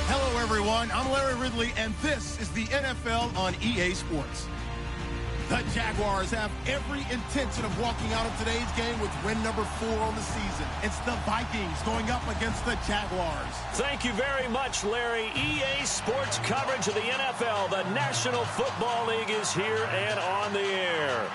Hello, everyone. I'm Larry Ridley, and this is the NFL on EA Sports. The Jaguars have every intention of walking out of today's game with win number 4 on the season. It's the Vikings going up against the Jaguars. Thank you very much, Larry. EA Sports coverage of the NFL. The National Football League is here and on the air.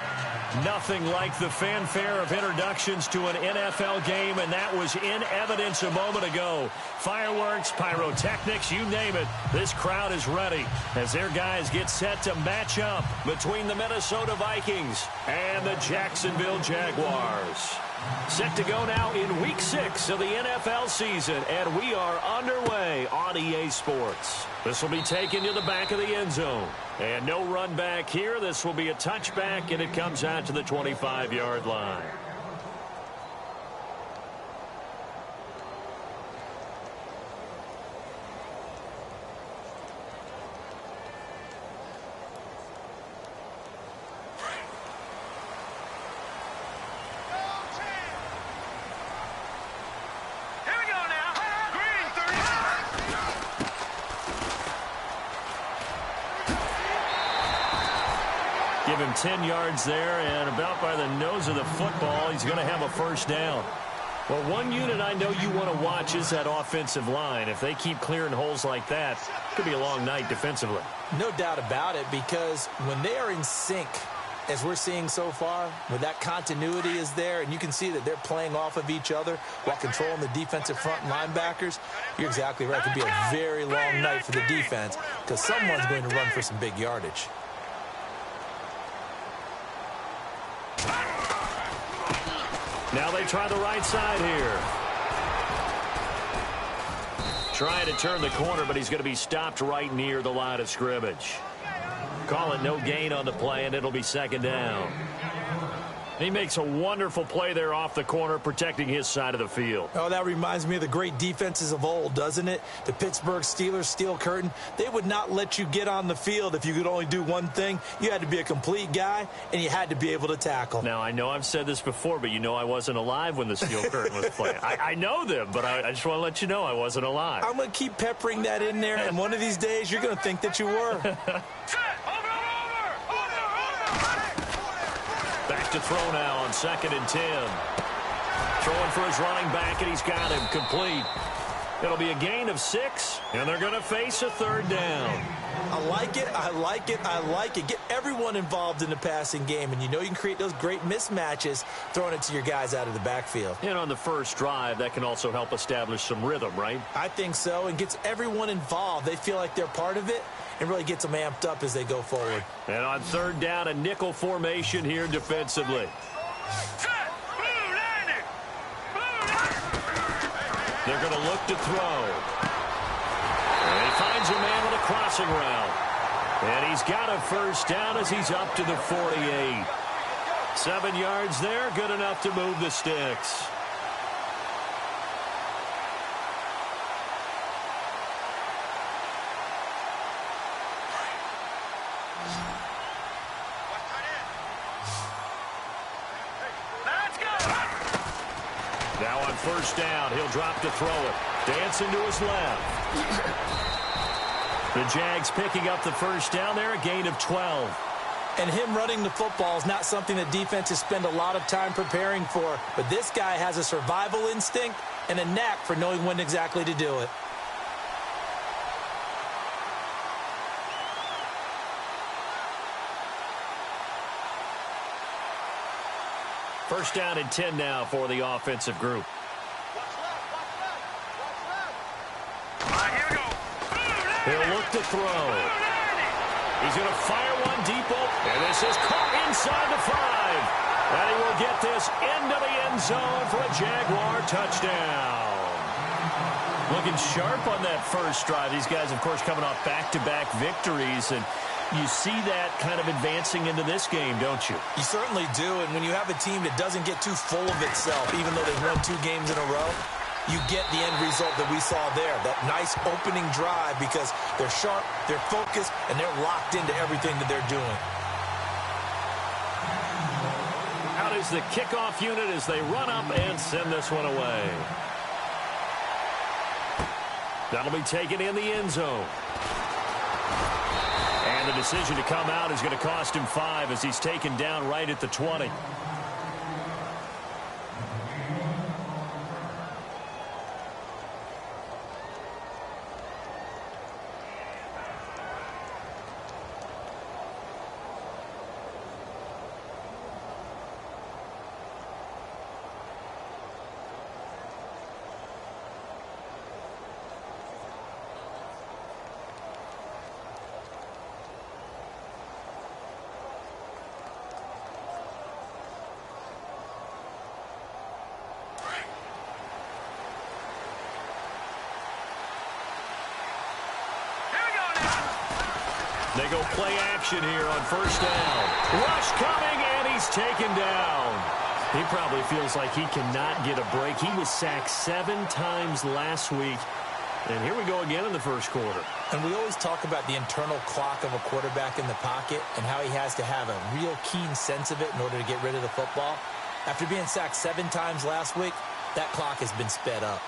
Nothing like the fanfare of introductions to an NFL game, and that was in evidence a moment ago. Fireworks, pyrotechnics, you name it. This crowd is ready as their guys get set to match up between the Minnesota Vikings and the Jacksonville Jaguars. Set to go now in Week 6 of the NFL season, and we are underway on EA Sports. This will be taken to the back of the end zone. And no run back here. This will be a touchback, and it comes out to the 25-yard line. Give him 10 yards there, and about by the nose of the football, he's going to have a first down. Well, one unit I know you want to watch is that offensive line. If they keep clearing holes like that, it could be a long night defensively. No doubt about it, because when they are in sync, as we're seeing so far, when that continuity is there, and you can see that they're playing off of each other while controlling the defensive front linebackers, you're exactly right. It could be a very long night for the defense because someone's going to run for some big yardage. Now they try the right side here. Trying to turn the corner, but he's going to be stopped right near the line of scrimmage. Call it no gain on the play, and it'll be second down. He makes a wonderful play there off the corner, protecting his side of the field. Oh, that reminds me of the great defenses of old, doesn't it? The Pittsburgh Steelers steel curtain. They would not let you get on the field if you could only do one thing. You had to be a complete guy, and you had to be able to tackle. Now, I know I've said this before, but you know I wasn't alive when the steel curtain was playing. I know them, but I just want to let you know I wasn't alive. I'm going to keep peppering that in there, and one of these days you're going to think that you were. Back to throw now on 2nd and 10. Throwing for his running back, and he's got him complete. It'll be a gain of 6, and they're going to face a third down. I like it, I like it, I like it. Get everyone involved in the passing game, and you know you can create those great mismatches throwing it to your guys out of the backfield. And on the first drive, that can also help establish some rhythm, right? I think so, and gets everyone involved. They feel like they're part of it, and really gets them amped up as they go forward. And on third down, a nickel formation here defensively. They're going to look to throw. And he finds a man with a crossing route. And he's got a first down as he's up to the 48. 7 yards there, good enough to move the sticks. Now on first down, he'll drop to throw it. Dancing to his left. The Jags picking up the first down there, a gain of 12. And him running the football is not something that defenses spend a lot of time preparing for. But this guy has a survival instinct and a knack for knowing when exactly to do it. First down and 10 now for the offensive group. He'll look to throw. He's going to fire one deep open. And this is caught inside the 5. And he will get this into the end zone for a Jaguar touchdown. Looking sharp on that first drive. These guys, of course, coming off back-to-back victories. And you see that kind of advancing into this game, don't you? You certainly do, and when you have a team that doesn't get too full of itself, even though they've won 2 games in a row, you get the end result that we saw there, that nice opening drive because they're sharp, they're focused, and they're locked into everything that they're doing. is the kickoff unit as they run up and send this one away. That'll be taken in the end zone. And the decision to come out is going to cost him 5 as he's taken down right at the 20. They go play action here on first down. Rush coming, and he's taken down. He probably feels like he cannot get a break. He was sacked 7 times last week. And here we go again in the first quarter. And we always talk about the internal clock of a quarterback in the pocket and how he has to have a real keen sense of it in order to get rid of the football. After being sacked 7 times last week, that clock has been sped up.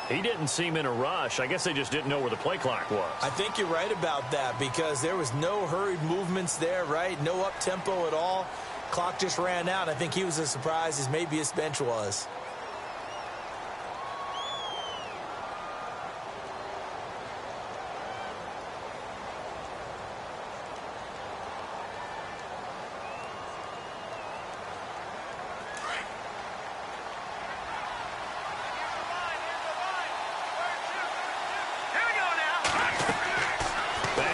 He didn't seem in a rush. I guess they just didn't know where the play clock was. I think you're right about that because there was no hurried movements there, right? No up-tempo at all. Clock just ran out. I think he was as surprised as maybe his bench was.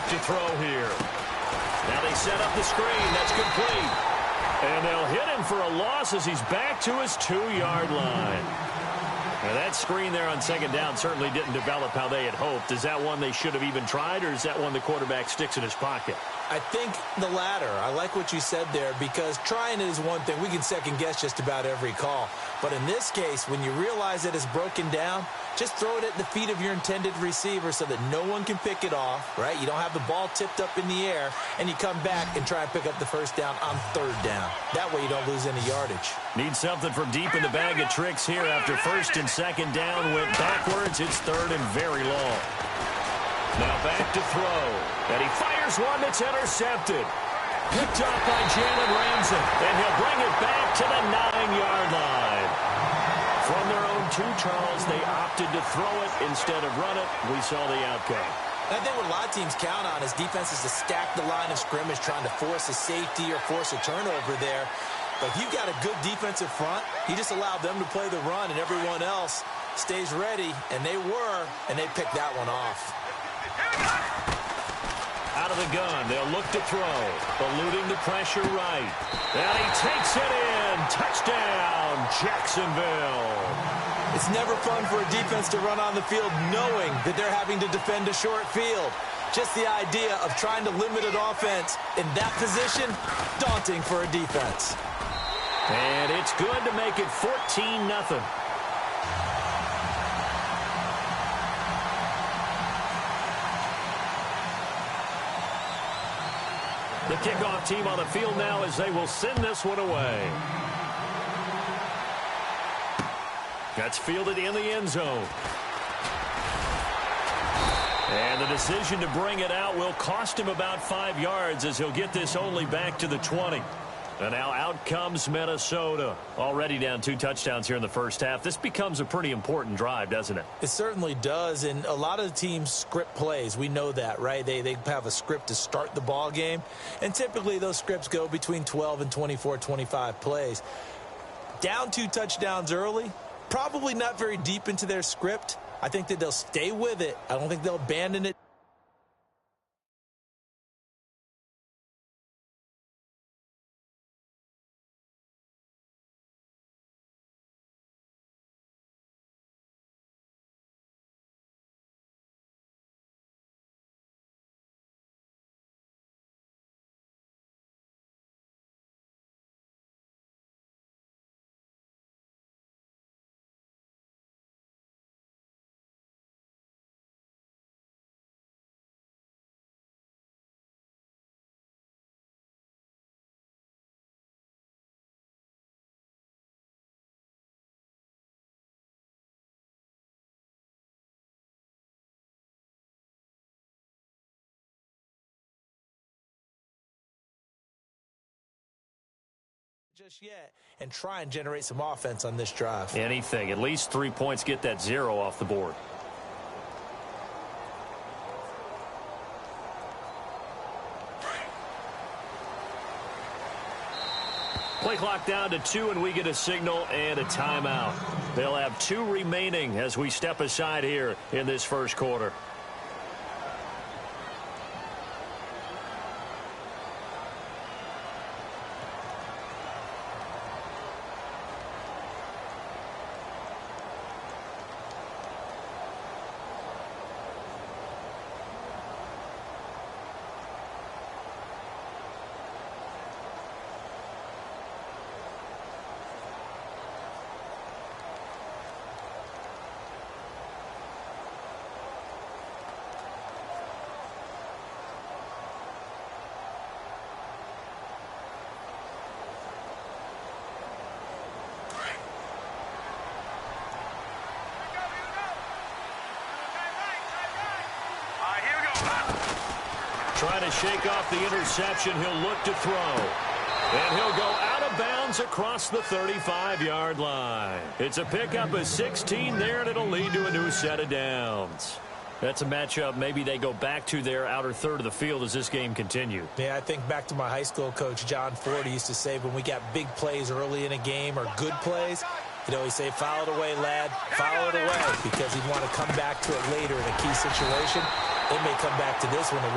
To throw here. Now they set up the screen. That's complete. And they'll hit him for a loss as he's back to his 2-yard line. Now that screen there on second down certainly didn't develop how they had hoped. Is that one they should have even tried, or is that one the quarterback sticks in his pocket? I think the latter. I like what you said there because trying it is one thing. We can second guess just about every call. But in this case, when you realize that it's broken down, just throw it at the feet of your intended receiver so that no one can pick it off, right? You don't have the ball tipped up in the air, and you come back and try and pick up the first down on third down. That way you don't lose any yardage. Need something from deep in the bag of tricks here after first and second down went backwards. It's third and very long. Now back to throw. And he fires one that's intercepted. Picked off by Jalen Ramsey. And he'll bring it back to the 9-yard line. From their own 2, Charles, they opted to throw it instead of run it. We saw the outcome. I think what a lot of teams count on is defenses to stack the line of scrimmage, trying to force a safety or force a turnover there. But if you've got a good defensive front, you just allow them to play the run, and everyone else stays ready. And they were, and they picked that one off. Out of the gun, they'll look to throw. Eluding the pressure right. And he takes it in. Touchdown, Jacksonville. It's never fun for a defense to run on the field knowing that they're having to defend a short field. Just the idea of trying to limit an offense in that position, daunting for a defense. And it's good to make it 14-0. The kickoff team on the field now as they will send this one away. That's fielded in the end zone. And the decision to bring it out will cost him about 5 yards as he'll get this only back to the 20. And now out comes Minnesota. Already down 2 touchdowns here in the first half. This becomes a pretty important drive, doesn't it? It certainly does. And a lot of the teams script plays. We know that, right? They have a script to start the ball game. And typically those scripts go between 12 and 24, 25 plays. Down 2 touchdowns early, probably not very deep into their script. I think that they'll stay with it. I don't think they'll abandon it. just yet, and try and generate some offense on this drive. Anything. At least 3 points, get that 0 off the board. Play clock down to 2, and we get a signal and a timeout. They'll have 2 remaining as we step aside here in this first quarter. Trying to shake off the interception. He'll look to throw. And he'll go out of bounds across the 35-yard line. It's a pickup of 16 there, and it'll lead to a new set of downs. That's a matchup maybe they go back to their outer third of the field as this game continues. Yeah, I think back to my high school coach, John Ford. He used to say when we got big plays early in a game or good plays, he'd always say, foul it away, lad, foul it away, because he'd want to come back to it later in a key situation. They may come back to this one